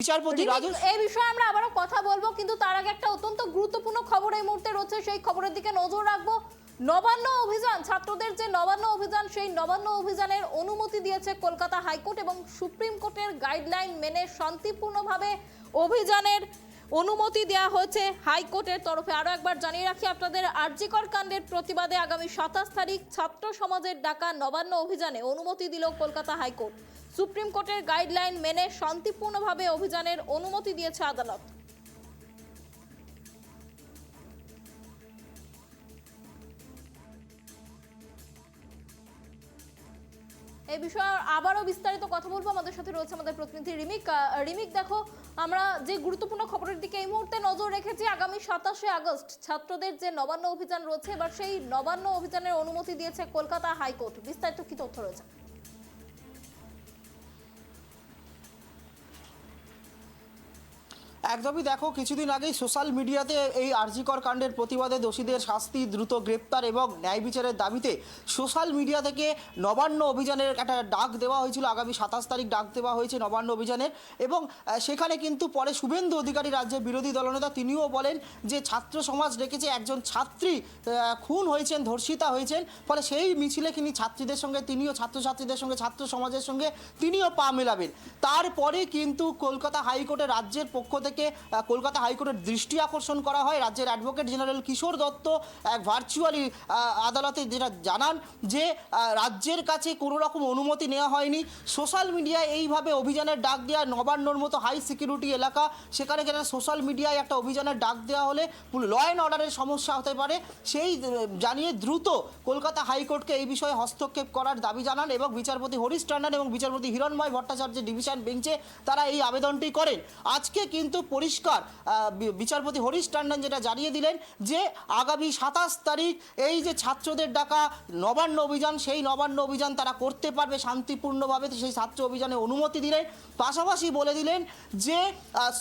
বিচারপতি রাজু এই বিষয়ে আমরা আবারও কথা বলবো, কিন্তু তার আগে একটা অত্যন্ত গুরুত্বপূর্ণ খবর এই মুহূর্তে রয়েছে, সেই খবরের দিকে নজর রাখবো। নবান্ন অভিযান, ছাত্রদের যে নবান্ন অভিযান, সেই নবান্ন অভিযানের অনুমতি দিয়েছে কলকাতা হাইকোর্ট এবং সুপ্রিম কোর্টের গাইডলাইন মেনে শান্তিপূর্ণভাবে অভিযানের অনুমতি দেওয়া হয়েছে হাইকোর্টের তরফে। আরো একবার জানিয়ে রাখি আপনাদের, আরজিকর কাণ্ডের প্রতিবাদে আগামী 27 তারিখ ছাত্র সমাজের ডাকা নবান্ন অভিযানে অনুমতি দিল কলকাতা হাইকোর্ট। সুপ্রিম কোর্টের গাইডলাইন মেনে শান্তিপূর্ণভাবে অভিযানের অনুমতি দিয়েছে আদালত। এই বিষয়ে আবারও বিস্তারিত কথা বলবো। আমাদের সাথে রয়েছে আমাদের প্রতিনিধি রিমিক। দেখো, আমরা যে গুরুত্বপূর্ণ খবরের দিকে এই মুহূর্তে নজর রেখেছি, আগামী 27শে আগস্ট ছাত্রদের যে নবান্ন অভিযান রয়েছে, এবার সেই নবান্ন অভিযানের অনুমতি দিয়েছে কলকাতা হাইকোর্ট। বিস্তারিত কি তথ্য রয়েছে? একদমই, দেখো, কিছুদিন আগেই সোশ্যাল মিডিয়াতে এই আরজিকর কাণ্ডের প্রতিবাদে দোষীদের শাস্তি, দ্রুত গ্রেপ্তার এবং ন্যায় বিচারের দাবিতে সোশ্যাল মিডিয়া থেকে নবান্ন অভিযানের একটা ডাক দেওয়া হয়েছিল। আগামী 27 তারিখ ডাক দেওয়া হয়েছে নবান্ন অভিযানের, এবং সেখানে কিন্তু পরে শুভেন্দু অধিকারী, রাজ্যের বিরোধী দলনেতা, তিনিও বলেন যে ছাত্র সমাজ ডেকেছে, একজন ছাত্রী খুন হয়েছেন, ধর্ষিতা হয়েছেন, ফলে সেই মিছিলে তিনি ছাত্রীদের সঙ্গে, তিনিও ছাত্রছাত্রীদের সঙ্গে, ছাত্র সমাজের সঙ্গে তিনিও পা মেলাবেন। তারপরে কিন্তু কলকাতা হাইকোর্টের রাজ্যের পক্ষ থেকে কলকাতা হাইকোর্টের দৃষ্টি আকর্ষণ করা হয়। রাজ্যের অ্যাডভোকেট জেনারেল কিশোর দত্ত এক ভার্চুয়ালি আদালতে যেটা জানান যে রাজ্যের কাছে কোনো রকম অনুমতি নেওয়া হয়নি। সোশ্যাল মিডিয়ায় এইভাবে অভিযানের ডাক দেওয়া, নবান্নর মতো হাই সিকিউরিটি এলাকা, সেখানে যেন সোশ্যাল মিডিয়ায় একটা অভিযানের ডাক দেওয়া হলে ল অ্যান্ড অর্ডারের সমস্যা হতে পারে, সেই জানিয়ে দ্রুত কলকাতা হাইকোর্টকে এই বিষয়ে হস্তক্ষেপ করার দাবি জানান এবং বিচারপতি হরিশ টন্ডন এবং বিচারপতি হিরণময় ভট্টাচার্যের ডিভিশন বেঞ্চে তারা এই আবেদনটি করেন। আজকে কিন্তু পরিষ্কার বিচারপতি হরিশ টন্ডন যেটা জানিয়ে দিলেন যে আগামী 27 তারিখ এই যে ছাত্রদের ডাকা নবান্ন অভিযান, সেই নবান্ন অভিযান তারা করতে পারবে শান্তিপূর্ণভাবে, সেই ছাত্র অভিযানে অনুমতি দিলেন। পাশাপাশি বলে দিলেন যে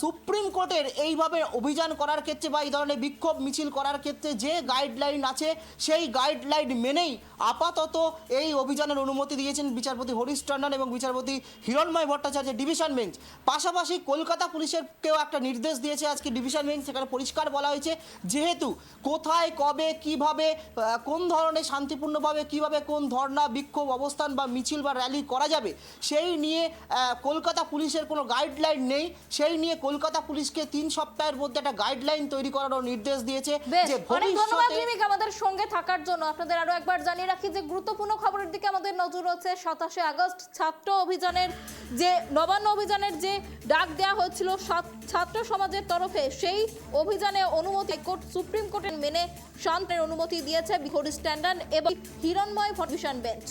সুপ্রিম কোর্টের এইভাবে অভিযান করার ক্ষেত্রে বা এই ধরনের বিক্ষোভ মিছিল করার ক্ষেত্রে যে গাইডলাইন আছে, সেই গাইডলাইন মেনেই আপাতত এই অভিযানের অনুমতি দিয়েছেন বিচারপতি হরিশ টন্ডন এবং বিচারপতি হিরণময় ভট্টাচার্যের ডিভিশন বেঞ্চ। পাশাপাশি কলকাতা পুলিশেরকেও একটা নির্দেশ দিয়েছে আজকে ডিভিশন বেঞ্চ। সেখানে পরিষ্কার বলা হয়েছে, যেহেতু কোথায়, কবে, কিভাবে, কোন ধরনের শান্তিপূর্ণভাবে কিভাবে কোন ধর্ণা, বিক্ষোভ, অবস্থান বা মিছিল বা র্যালি করা যাবে, সেই নিয়ে কলকাতা পুলিশের কোনো গাইডলাইন নেই। সেই নিয়ে কলকাতা পুলিশকে 3 সপ্তাহের মধ্যে একটা গাইডলাইন তৈরি করার নির্দেশ দিয়েছে। যে অনেক ধন্যবাদ রিমিক আমাদের সঙ্গে থাকার জন্য। আপনাদের আরো একবার জানিয়ে রাখি যে গুরুত্বপূর্ণ খবরের দিকে আমাদের নজর রয়েছে। 27শে আগস্ট ছাত্র অভিযানের যে নবান্ন অভিযানের যে ডাক দেওয়া হয়েছিল ছাত্র সমাজের তরফে, সেই অভিযানে অনুমতি কোর্ট সুপ্রিম কোর্টের মেনে শান্তির অনুমতি দিয়েছে হরিশ টন্ডন এবং হিরণময় ডিভিশন বেঞ্চ।